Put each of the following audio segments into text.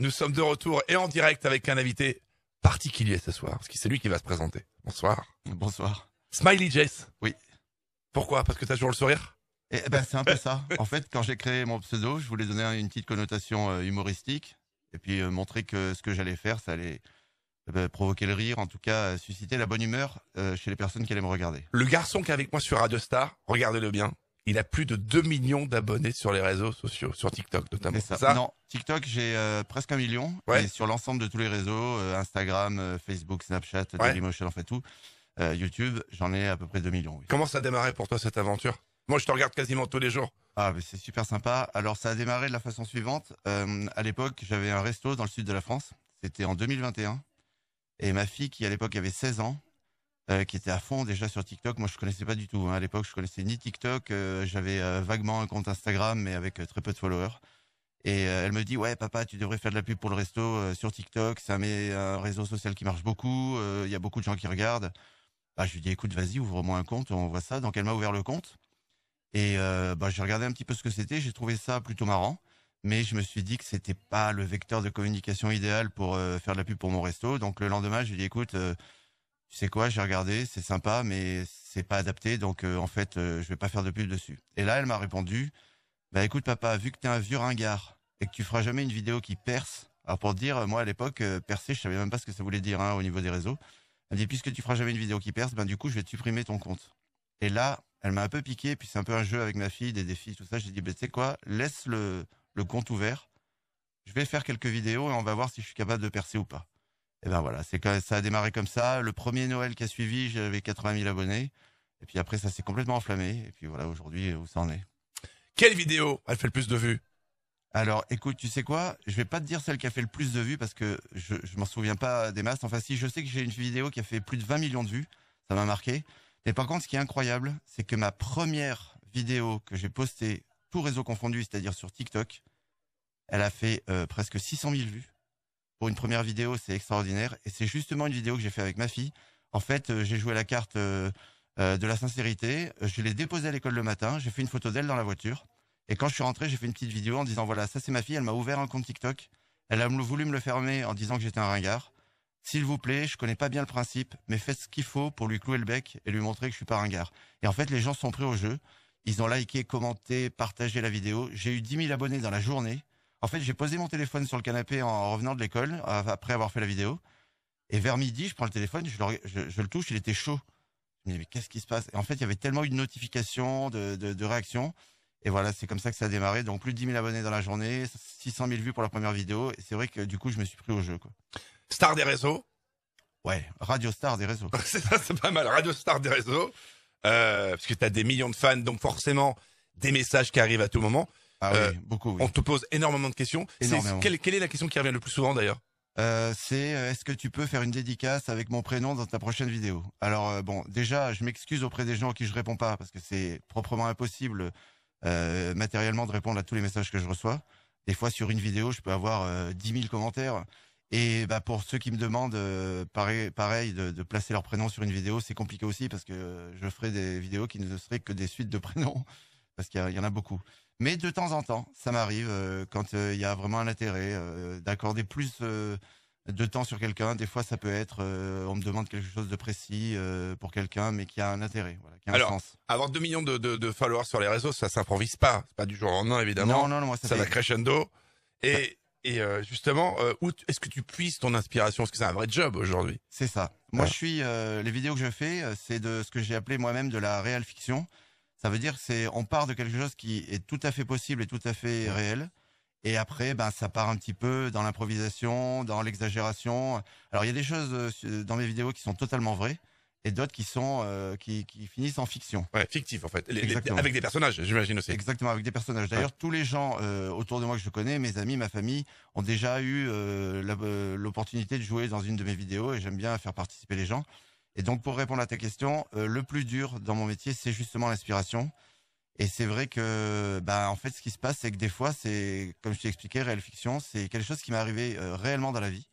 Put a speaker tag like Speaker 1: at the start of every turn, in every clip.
Speaker 1: Nous sommes de retour et en direct avec un invité particulier ce soir, parce que c'est lui qui va se présenter. Bonsoir.
Speaker 2: Bonsoir.
Speaker 1: Smiley Jess.
Speaker 2: Oui.
Speaker 1: Pourquoi? Parce que t'as toujours le sourire?
Speaker 2: C'est un peu ça. En fait, quand j'ai créé mon pseudo, je voulais donner une petite connotation humoristique et puis montrer que ce que j'allais faire, ça allait provoquer le rire, en tout cas susciter la bonne humeur chez les personnes qui allaient me regarder.
Speaker 1: Le garçon qui est avec moi sur Radio Star, regardez-le bien, il a plus de 2 millions d'abonnés sur les réseaux sociaux, sur TikTok notamment.
Speaker 2: C'est ça. Non, TikTok, j'ai presque 1 million.
Speaker 1: Ouais.
Speaker 2: Et sur l'ensemble de tous les réseaux, Instagram, Facebook, Snapchat,
Speaker 1: Ouais.
Speaker 2: Dailymotion, en fait tout. YouTube, j'en ai à peu près 2 millions. Oui.
Speaker 1: Comment ça a démarré pour toi cette aventure? Moi, je te regarde quasiment tous les jours.
Speaker 2: Ah, mais c'est super sympa. Alors, ça a démarré de la façon suivante. À l'époque, j'avais un resto dans le sud de la France. C'était en 2021. Et ma fille, qui à l'époque avait 16 ans, qui était à fond déjà sur TikTok. Moi, je connaissais pas du tout. Hein. À l'époque, je connaissais ni TikTok. J'avais vaguement un compte Instagram, mais avec très peu de followers. Et elle me dit, ouais, papa, tu devrais faire de la pub pour le resto sur TikTok. C'est un réseau social qui marche beaucoup. Il y a beaucoup de gens qui regardent. Bah, je lui dis, écoute, vas-y, ouvre-moi un compte. On voit ça. Donc, elle m'a ouvert le compte. Et j'ai regardé un petit peu ce que c'était. J'ai trouvé ça plutôt marrant. Mais je me suis dit que c'était pas le vecteur de communication idéal pour faire de la pub pour mon resto. Donc, le lendemain, je lui ai dit, écoute, tu sais quoi, j'ai regardé, c'est sympa, mais c'est pas adapté. Donc, en fait, je vais pas faire de pub dessus. Et là, elle m'a répondu, bah écoute papa, vu que t'es un vieux ringard et que tu feras jamais une vidéo qui perce, alors pour te dire, moi à l'époque, percer, je savais même pas ce que ça voulait dire au niveau des réseaux. Elle me dit, puisque tu feras jamais une vidéo qui perce, ben du coup je vais te supprimer ton compte. Et là, elle m'a un peu piqué, puis c'est un peu un jeu avec ma fille, des défis, tout ça. J'ai dit, tu sais quoi, laisse le compte ouvert, je vais faire quelques vidéos et on va voir si je suis capable de percer ou pas. Et ben voilà, ça a démarré comme ça. Le premier Noël qui a suivi, j'avais 80 000 abonnés. Et puis après, ça s'est complètement enflammé. Et puis voilà, aujourd'hui, où ça en est.
Speaker 1: Quelle vidéo elle fait le plus de vues?
Speaker 2: Alors, écoute, tu sais quoi? Je vais pas te dire celle qui a fait le plus de vues parce que je m'en souviens pas des masses. Enfin, si, je sais que j'ai une vidéo qui a fait plus de 20 millions de vues. Ça m'a marqué. Mais par contre, ce qui est incroyable, c'est que ma première vidéo que j'ai postée, tout réseau confondu, c'est-à-dire sur TikTok, elle a fait presque 600 000 vues. Pour une première vidéo, c'est extraordinaire. Et c'est justement une vidéo que j'ai fait avec ma fille. En fait, j'ai joué la carte de la sincérité. Je l'ai déposée à l'école le matin. J'ai fait une photo d'elle dans la voiture. Et quand je suis rentré, j'ai fait une petite vidéo en disant, voilà, ça c'est ma fille. Elle m'a ouvert un compte TikTok. Elle a voulu me le fermer en disant que j'étais un ringard. S'il vous plaît, je connais pas bien le principe, mais faites ce qu'il faut pour lui clouer le bec et lui montrer que je suis pas ringard. Et en fait, les gens sont pris au jeu. Ils ont liké, commenté, partagé la vidéo. J'ai eu 10 000 abonnés dans la journée. En fait, j'ai posé mon téléphone sur le canapé en revenant de l'école, après avoir fait la vidéo. Et vers midi, je prends le téléphone, je le touche, il était chaud. Je me dis, mais qu'est-ce qui se passe? Et en fait, il y avait tellement eu de notifications, de réactions. Et voilà, c'est comme ça que ça a démarré. Donc, plus de 10 000 abonnés dans la journée, 600 000 vues pour la première vidéo. Et c'est vrai que du coup, je me suis pris au jeu, quoi.
Speaker 1: Star des réseaux.
Speaker 2: Ouais, Radio Star des réseaux.
Speaker 1: C'est ça, c'est pas mal. Radio Star des réseaux. Parce que t'as des millions de fans, donc forcément, des messages qui arrivent à tout moment.
Speaker 2: Ah oui, beaucoup, oui.
Speaker 1: On te pose énormément de questions.
Speaker 2: Énormément.
Speaker 1: Quelle est la question qui revient le plus souvent d'ailleurs?
Speaker 2: Est-ce que tu peux faire une dédicace avec mon prénom dans ta prochaine vidéo? Alors bon, déjà, je m'excuse auprès des gens à qui je réponds pas parce que c'est proprement impossible matériellement de répondre à tous les messages que je reçois. Des fois, sur une vidéo, je peux avoir 10 000 commentaires. Et bah pour ceux qui me demandent pareil de placer leur prénom sur une vidéo, c'est compliqué aussi parce que je ferai des vidéos qui ne seraient que des suites de prénoms parce qu'il y en a beaucoup. Mais de temps en temps, ça m'arrive quand il y a vraiment un intérêt d'accorder plus de temps sur quelqu'un. Des fois, ça peut être on me demande quelque chose de précis pour quelqu'un, mais qui a un intérêt, voilà, qui a un sens.
Speaker 1: Avoir 2 millions de followers sur les réseaux, ça s'improvise pas. C'est pas du jour au lendemain, évidemment.
Speaker 2: Non, moi,
Speaker 1: ça va crescendo. Et justement, où est-ce que tu puisses ton inspiration? Parce que c'est un vrai job aujourd'hui.
Speaker 2: C'est ça. Moi, je suis les vidéos que je fais, c'est de ce que j'ai appelé moi-même de la réelle fiction. Ça veut dire on part de quelque chose qui est tout à fait possible et tout à fait réel. Et après, ça part un petit peu dans l'improvisation, dans l'exagération. Alors, il y a des choses dans mes vidéos qui sont totalement vraies et d'autres qui sont qui finissent en fiction.
Speaker 1: Ouais, fictif en fait.
Speaker 2: Exactement.
Speaker 1: Avec des personnages, j'imagine aussi.
Speaker 2: Exactement, avec des personnages. D'ailleurs, tous les gens autour de moi que je connais, mes amis, ma famille, ont déjà eu l'opportunité de jouer dans une de mes vidéos et j'aime bien faire participer les gens. Et donc, pour répondre à ta question, le plus dur dans mon métier, c'est justement l'inspiration. Et c'est vrai que, en fait, ce qui se passe, c'est que des fois, c'est, comme je t'ai expliqué, réelle fiction, c'est quelque chose qui m'est arrivé réellement dans la vie.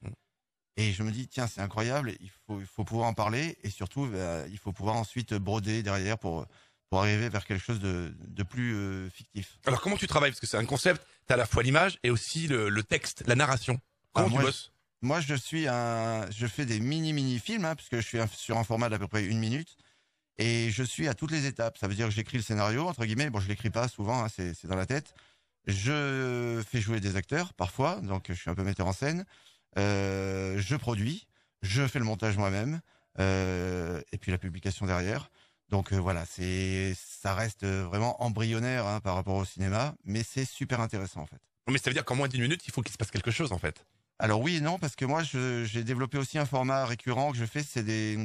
Speaker 2: Et je me dis, tiens, c'est incroyable, il faut pouvoir en parler et surtout, il faut pouvoir ensuite broder derrière pour arriver vers quelque chose de plus fictif.
Speaker 1: Alors, comment tu travailles? Parce que c'est un concept, t'as à la fois l'image et aussi le texte, la narration. Comment
Speaker 2: Alors
Speaker 1: tu bosses?
Speaker 2: moi, je fais des mini films, hein, puisque je suis sur un format d'à peu près 1 minute. Et je suis à toutes les étapes. Ça veut dire que j'écris le scénario, entre guillemets. Bon, je l'écris pas souvent, hein, c'est dans la tête. Je fais jouer des acteurs, parfois. Donc, je suis un peu metteur en scène. Je produis. Je fais le montage moi-même. Et puis la publication derrière. Donc, voilà, ça reste vraiment embryonnaire, hein, par rapport au cinéma. Mais c'est super intéressant, en fait.
Speaker 1: Mais ça veut dire qu'en moins d'une minute, il faut qu'il se passe quelque chose, en fait.
Speaker 2: Alors oui et non, parce que moi, j'ai développé aussi un format récurrent que je fais, c'est des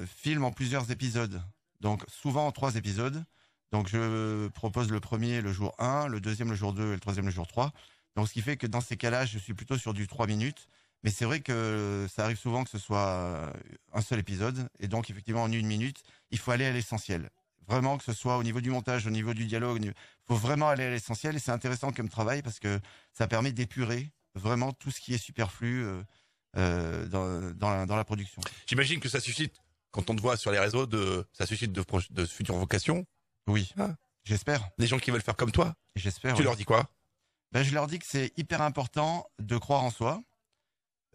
Speaker 2: film en plusieurs épisodes. Donc souvent en 3 épisodes. Donc je propose le premier le jour 1, le deuxième le jour 2 et le troisième le jour 3. Donc ce qui fait que dans ces cas-là, je suis plutôt sur du 3 minutes. Mais c'est vrai que ça arrive souvent que ce soit un seul épisode. Et donc effectivement en 1 minute, il faut aller à l'essentiel. Vraiment que ce soit au niveau du montage, au niveau du dialogue, il faut vraiment aller à l'essentiel. Et c'est intéressant comme travail parce que ça permet d'épurer vraiment tout ce qui est superflu dans la production.
Speaker 1: J'imagine que ça suscite, quand on te voit sur les réseaux, ça suscite de futures vocations.
Speaker 2: Oui,
Speaker 1: Ah.
Speaker 2: j'espère.
Speaker 1: Des gens qui veulent faire comme toi.
Speaker 2: J'espère.
Speaker 1: Tu
Speaker 2: Oui.
Speaker 1: leur dis quoi?
Speaker 2: Ben, je leur dis que c'est hyper important de croire en soi,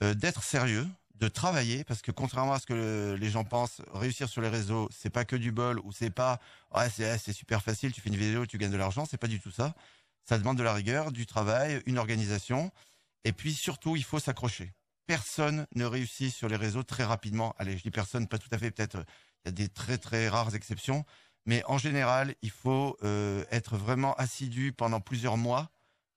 Speaker 2: d'être sérieux, de travailler, parce que contrairement à ce que les gens pensent, réussir sur les réseaux, c'est pas que du bol, ou c'est pas ouais, c'est super facile, tu fais une vidéo, tu gagnes de l'argent, c'est pas du tout ça. Ça demande de la rigueur, du travail, une organisation, et puis surtout, il faut s'accrocher. Personne ne réussit sur les réseaux très rapidement. Allez, je dis personne, pas tout à fait, peut-être il y a des très très rares exceptions, mais en général, il faut être vraiment assidu pendant plusieurs mois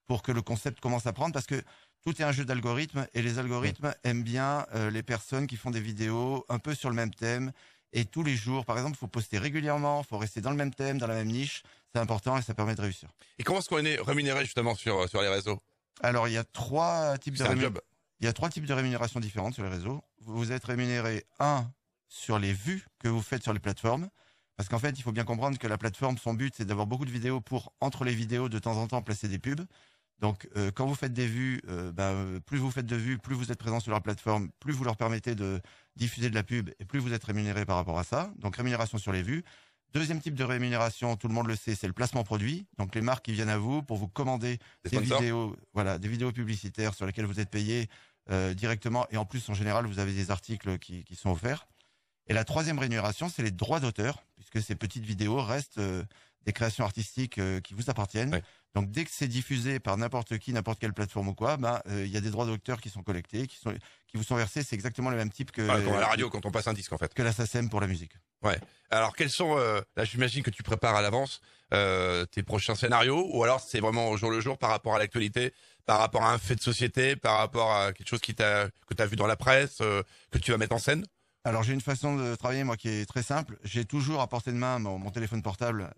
Speaker 2: pour que le concept commence à prendre, parce que tout est un jeu d'algorithmes et les algorithmes aiment bien les personnes qui font des vidéos un peu sur le même thème et tous les jours. Par exemple, il faut poster régulièrement, il faut rester dans le même thème, dans la même niche. C'est important et ça permet de réussir.
Speaker 1: Et comment est-ce qu'on est rémunéré justement sur les réseaux?
Speaker 2: Alors, il y a 3 types de
Speaker 1: C'est un job.
Speaker 2: Il y a 3 types de rémunération différentes sur les réseaux. Vous êtes rémunéré, sur les vues que vous faites sur les plateformes. Parce qu'en fait, il faut bien comprendre que la plateforme, son but, c'est d'avoir beaucoup de vidéos pour, entre les vidéos, de temps en temps, placer des pubs. Donc, quand vous faites des vues, plus vous faites de vues, plus vous êtes présent sur leur plateforme, plus vous leur permettez de diffuser de la pub et plus vous êtes rémunéré par rapport à ça. Donc, rémunération sur les vues. Deuxième type de rémunération, tout le monde le sait, c'est le placement produit. Donc, les marques qui viennent à vous pour vous commander des vidéos, voilà, des vidéos publicitaires sur lesquelles vous êtes payé directement. Et en plus, en général, vous avez des articles qui sont offerts. Et la troisième rémunération, c'est les droits d'auteur, puisque ces petites vidéos restent des créations artistiques qui vous appartiennent.
Speaker 1: Ouais.
Speaker 2: Donc dès que c'est diffusé par n'importe qui, n'importe quelle plateforme ou quoi, il y a des droits d'auteur qui sont collectés, qui vous sont versés. C'est exactement le même type que
Speaker 1: Comme à la radio quand on passe un disque en fait.
Speaker 2: que la SACEM pour la musique.
Speaker 1: Ouais. Alors quels sont là j'imagine que tu prépares à l'avance tes prochains scénarios, ou alors c'est vraiment au jour le jour par rapport à l'actualité, par rapport à un fait de société, par rapport à quelque chose que t'as vu dans la presse, que tu vas mettre en scène?
Speaker 2: Alors j'ai une façon de travailler moi qui est très simple. J'ai toujours à portée de main mon téléphone portable.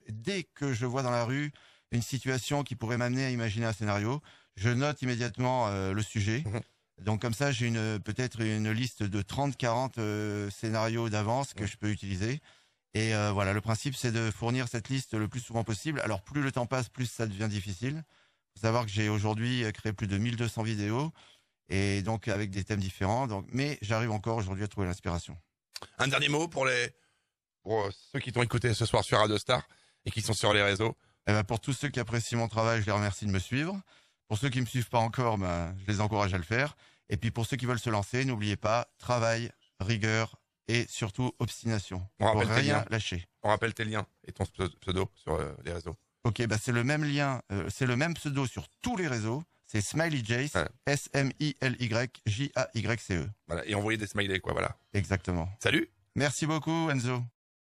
Speaker 2: Dès que je vois dans la rue une situation qui pourrait m'amener à imaginer un scénario, je note immédiatement le sujet.
Speaker 1: Mhm.
Speaker 2: Donc comme ça, j'ai peut-être une liste de 30-40 scénarios d'avance que je peux utiliser. Et voilà, le principe c'est de fournir cette liste le plus souvent possible. Alors plus le temps passe, plus ça devient difficile. Faut savoir que j'ai aujourd'hui créé plus de 1200 vidéos. Et donc avec des thèmes différents. Mais j'arrive encore aujourd'hui à trouver l'inspiration.
Speaker 1: Un dernier mot pour ceux qui t'ont écouté ce soir sur Radio Star et qui sont sur les réseaux.
Speaker 2: Eh ben, pour tous ceux qui apprécient mon travail, je les remercie de me suivre. Pour ceux qui me suivent pas encore, je les encourage à le faire. Et puis pour ceux qui veulent se lancer, n'oubliez pas, travail, rigueur et surtout obstination.
Speaker 1: On
Speaker 2: Pour
Speaker 1: rappelle tes
Speaker 2: rien
Speaker 1: liens.
Speaker 2: lâcher.
Speaker 1: On rappelle tes liens et ton pseudo sur les réseaux.
Speaker 2: Ok, c'est le même lien, c'est le même pseudo sur tous les réseaux. C'est Smiley Jace,
Speaker 1: Ouais.
Speaker 2: SMILYJAYCE.
Speaker 1: Voilà, et envoyer des smileys quoi, voilà.
Speaker 2: Exactement.
Speaker 1: Salut.
Speaker 2: Merci beaucoup Enzo.